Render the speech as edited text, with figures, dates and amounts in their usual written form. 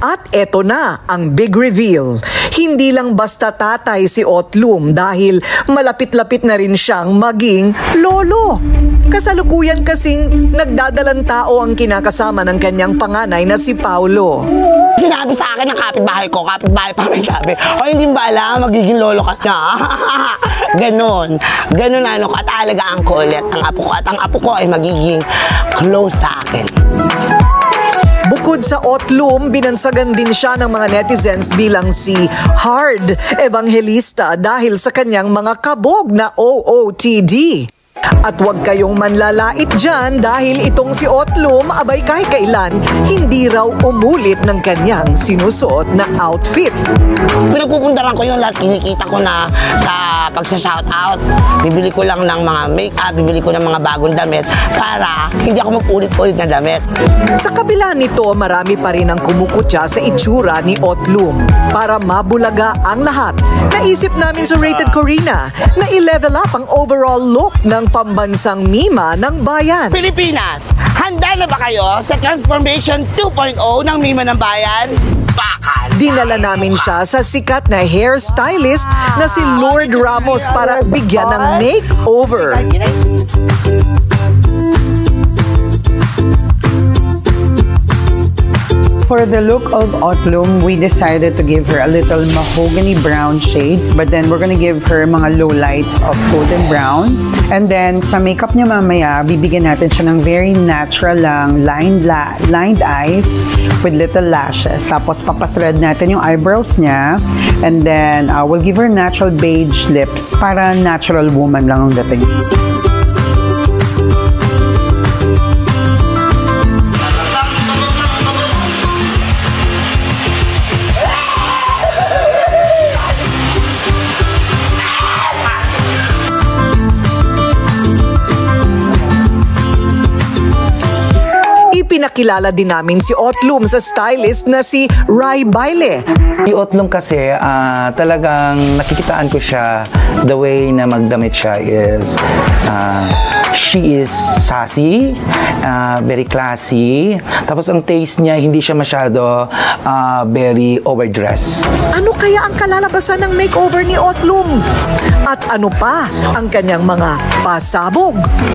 At eto na ang big reveal. Hindi lang basta tatay si Otlum dahil malapit-lapit na rin siyang maging lolo. Kasalukuyan kasing nagdadalang tao ang kinakasama ng kanyang panganay na si Paulo. Sinabi sa akin ng kapitbahay pa may sabi, o hindi ba alam, magiging lolo ka na? Ganon ano ko, at alagaan ko ulit ang apo ko, at ang apo ko ay magiging close sa akin. Bukod sa Otlum, binansagan din siya ng mga netizens bilang si Hard Evangelista dahil sa kanyang mga kabog na OOTD. At huwag kayong manlalait dyan dahil itong si Otlum abay kahit kailan hindi raw umulit ng kanyang sinusuot na outfit. Pinagpupuntaran ko yung lahat, kinikita ko na sa pagsa-shoutout. Bibili ko lang ng mga make-up, bibili ko ng mga bagong damit para hindi ako mag-ulit-ulit na damit. Sa kabila nito, marami pa rin ang kumukutya sa itsura ni Otlum. Para mabulaga ang lahat, naisip namin sa Rated Corina na i-level up ang overall look ng pambansang mima ng bayan. Pilipinas, handa na ba kayo sa Transformation 2.0 ng mima ng bayan? Bakal! Dinala namin siya sa sikat na hairstylist na si Lord Ramos para bigyan ng makeover. For the look of Otlum, we decided to give her a little mahogany brown shades, but then we're gonna give her mga low lights of golden browns. And then sa makeup niya mamaya, bibigyan natin siya ng very natural lang lined eyes with little lashes. Tapos papathread natin yung eyebrows niya, and then we'll give her natural beige lips para natural woman lang ang dating. Pinakilala din namin si Otlum sa stylist na si Rai Baile. Si Otlum kasi talagang nakikitaan ko siya, the way na magdamit siya is she is sassy, very classy, tapos ang taste niya hindi siya masyado very overdressed. Ano kaya ang kalalabasan ng makeover ni Otlum? At ano pa ang kanyang mga pasabog?